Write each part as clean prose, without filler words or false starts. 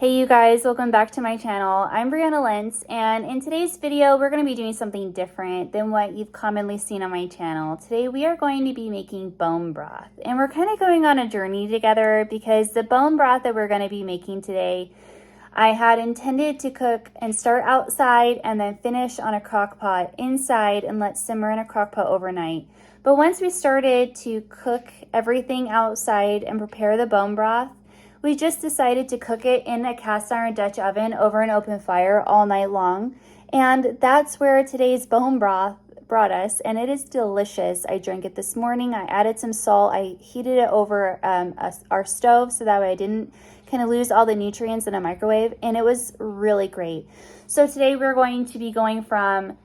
Hey you guys, welcome back to my channel. I'm Brianna Lentz, and in today's video we're going to be doing something different than what you've commonly seen on my channel. Today we are going to be making bone broth, and we're kind of going on a journey together because the bone broth that we're going to be making today, I had intended to cook and start outside and then finish on a crock pot inside and let simmer in a crock pot overnight. But once we started to cook everything outside and prepare the bone broth, we just decided to cook it in a cast iron Dutch oven over an open fire all night long. And that's where today's bone broth brought us, and it is delicious. I drank it this morning. I added some salt. I heated it over our stove so that way I didn't kind of lose all the nutrients in a microwave, and it was really great. So today we're going to be going from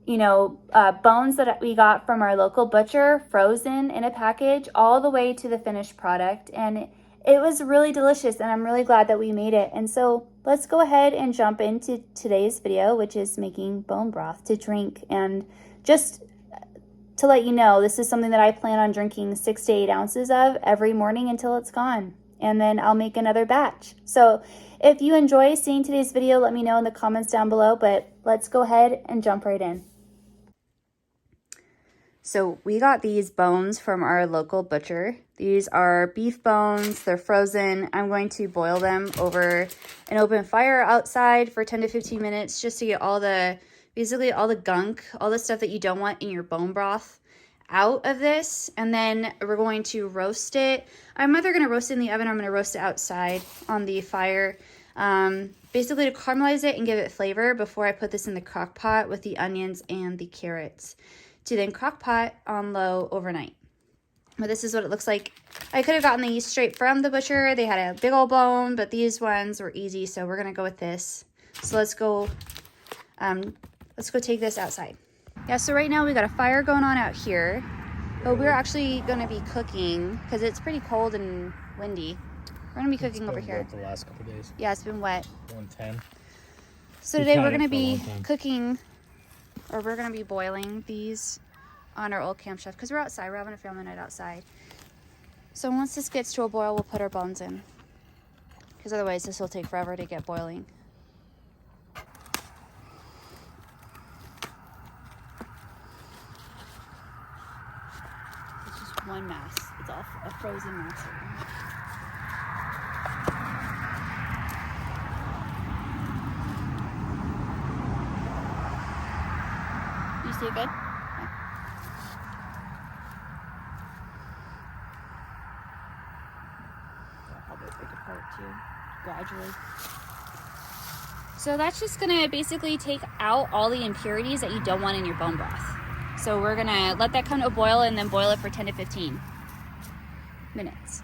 bones that we got from our local butcher, frozen in a package, all the way to the finished product. And it was really delicious, and I'm really glad that we made it. And so let's go ahead and jump into today's video, which is making bone broth to drink. And just to let you know, this is something that I plan on drinking 6 to 8 ounces of every morning until it's gone. And then I'll make another batch. So if you enjoy seeing today's video, let me know in the comments down below, but let's go ahead and jump right in. So we got these bones from our local butcher. These are beef bones. They're frozen. I'm going to boil them over an open fire outside for 10 to 15 minutes just to get basically all the gunk, all the stuff that you don't want in your bone broth out of this. And then we're going to roast it. I'm either going to roast it in the oven or I'm going to roast it outside on the fire. Basically to caramelize it and give it flavor before I put this in the crock pot with the onions and the carrots, to then crock pot on low overnight. But this is what it looks like. I could have gotten these straight from the butcher. They had a big old bone, but these ones were easy, so we're gonna go with this. So let's go take this outside. Yeah, so right now we got a fire going on out here, but we're actually gonna be cooking because it's pretty cold and windy. We're gonna be cooking over here. The last couple days. Yeah, it's been wet. 110. So today we're gonna be cooking, or we're going to be boiling these on our old camp chef because we're outside. We're having a family night outside. So once this gets to a boil, we'll put our bones in, because otherwise this will take forever to get boiling. It's just one mass. It's all a frozen mass. You see it good? Okay. I'll probably break apart too, gradually. So that's just gonna basically take out all the impurities that you don't want in your bone broth. So we're gonna let that come to a boil and then boil it for 10 to 15 minutes.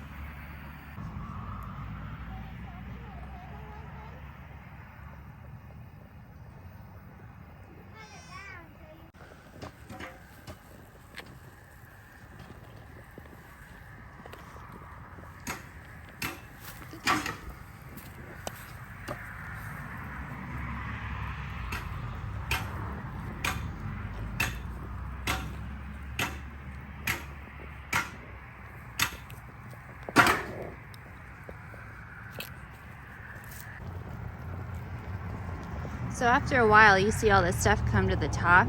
So after a while, you see all this stuff come to the top,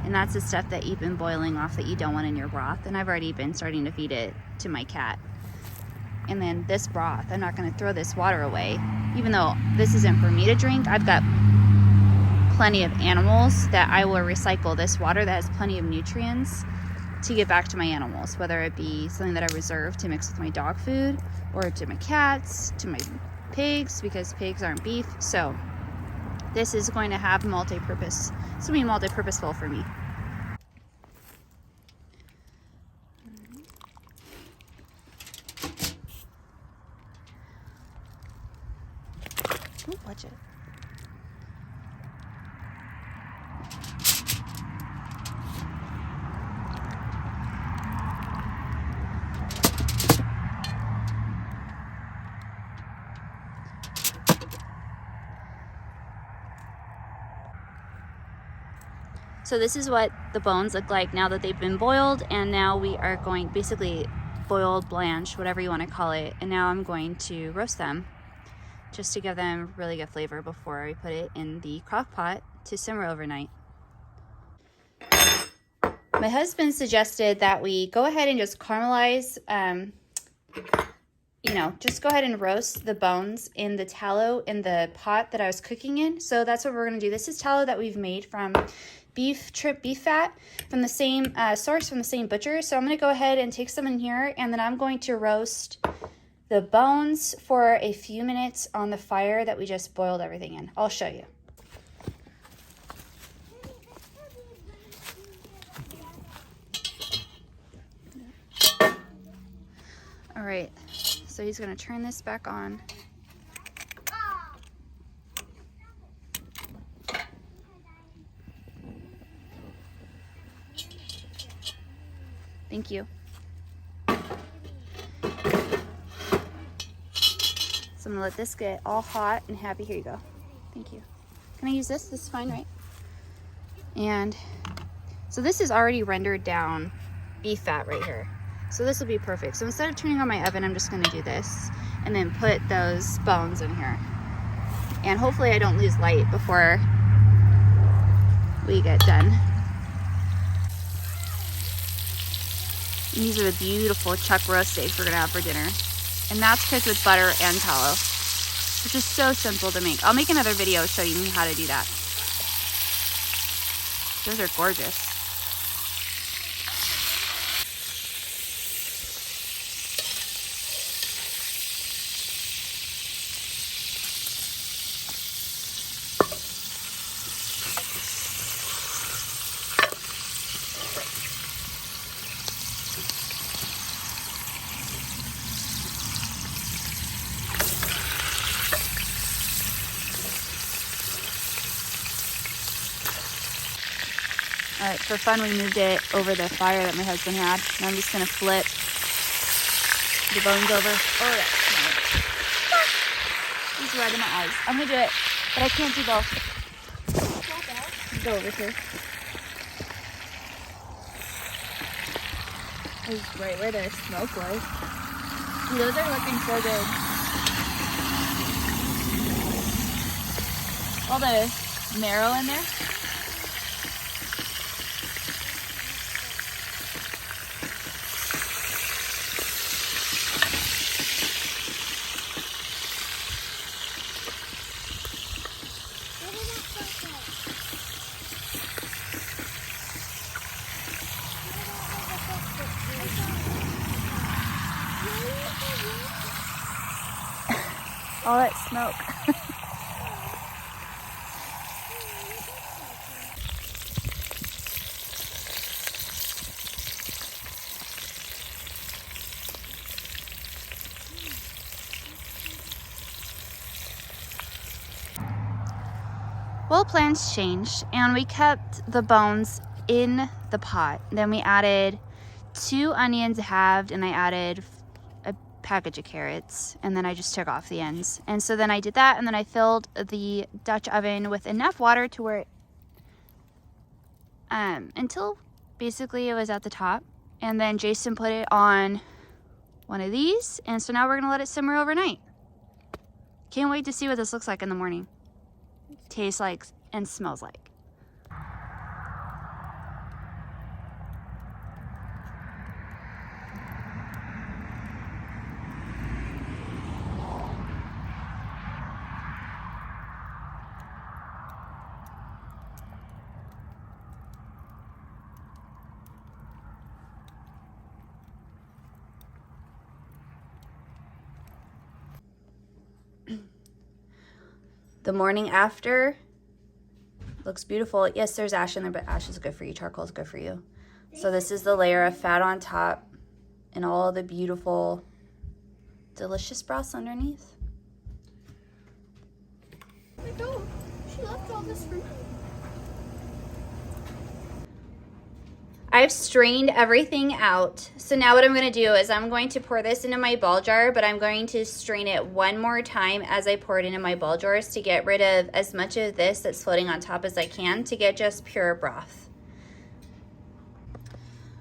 and that's the stuff that you've been boiling off that you don't want in your broth. And I've already been starting to feed it to my cat. And then this broth, I'm not going to throw this water away. Even though this isn't for me to drink, I've got plenty of animals that I will recycle this water that has plenty of nutrients to give back to my animals, whether it be something that I reserve to mix with my dog food, or to my cats, to my pigs, because pigs aren't beef. So this is going to have multi-purpose. It's going to be multi-purposeful for me. Ooh, watch it. So this is what the bones look like now that they've been boiled, and now we are going, basically boiled, blanch, whatever you want to call it, and now I'm going to roast them. just to give them really good flavor before I put it in the crock pot to simmer overnight. My husband suggested that we go ahead and just caramelize, you know, just go ahead and roast the bones in the tallow in the pot that I was cooking in. So that's what we're gonna do. This is tallow that we've made from beef fat from the same source, from the same butcher. So I'm gonna go ahead and take some in here, and then I'm going to roast the bones for a few minutes on the fire that we just boiled everything in. I'll show you. All right, so he's gonna turn this back on. Thank you. So I'm gonna let this get all hot and happy. Here you go. Thank you. Can I use this? This is fine, right? And so this is already rendered down beef fat right here. So this will be perfect. So instead of turning on my oven, I'm just gonna do this and then put those bones in here. And hopefully I don't lose light before we get done. And these are the beautiful chuck roast steaks we're gonna have for dinner. And that's cooked with butter and tallow, which is so simple to make. I'll make another video showing you how to do that. Those are gorgeous. All right, for fun, we moved it over the fire that my husband had. And I'm just gonna flip the bones over. Oh, that's nice. He's red in my eyes. I'm gonna do it, but I can't do both. Go over here. This is right where their smoke was. Ooh, those are looking so good. All the marrow in there. All that smoke. Well, plans changed and we kept the bones in the pot. Then we added 2 onions halved, and I added a package of carrots, and then I just took off the ends. And so then I did that, and then I filled the Dutch oven with enough water to where it, until basically it was at the top. And then Jason put it on one of these, and so now we're gonna let it simmer overnight. Can't wait to see what this looks like in the morning. Tastes like and smells like. The morning after looks beautiful. Yes, there's ash in there, but ash is good for you. Charcoal is good for you. So this is the layer of fat on top and all the beautiful, delicious broths underneath. I don't. She left all this for me. I've strained everything out. So now what I'm gonna do is I'm going to pour this into my ball jar, but I'm going to strain it one more time as I pour it into my ball jars to get rid of as much of this that's floating on top as I can to get just pure broth.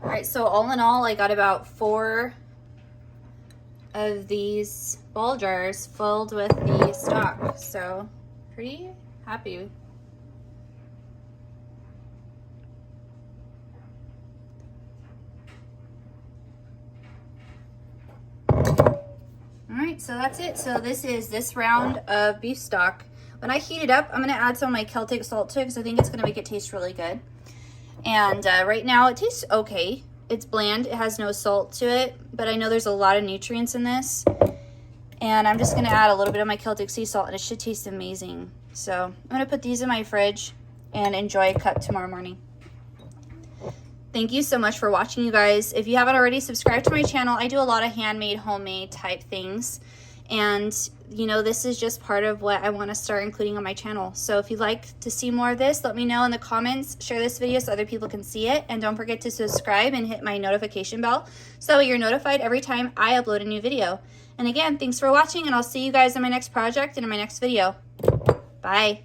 All right, so all in all, I got about 4 of these ball jars filled with the stock. So pretty happy. Alright, so that's it. So this is this round of beef stock. When I heat it up, I'm going to add some of my Celtic salt to it because I think it's going to make it taste really good. And right now it tastes okay. It's bland. It has no salt to it, but I know there's a lot of nutrients in this. And I'm just going to add a little bit of my Celtic sea salt, and it should taste amazing. So I'm going to put these in my fridge and enjoy a cup tomorrow morning. Thank you so much for watching, you guys. If you haven't already, subscribe to my channel. I do a lot of handmade, homemade type things. And, you know, this is just part of what I want to start including on my channel. So if you'd like to see more of this, let me know in the comments. Share this video so other people can see it. And don't forget to subscribe and hit my notification bell so that way you're notified every time I upload a new video. And again, thanks for watching, and I'll see you guys in my next project and in my next video. Bye.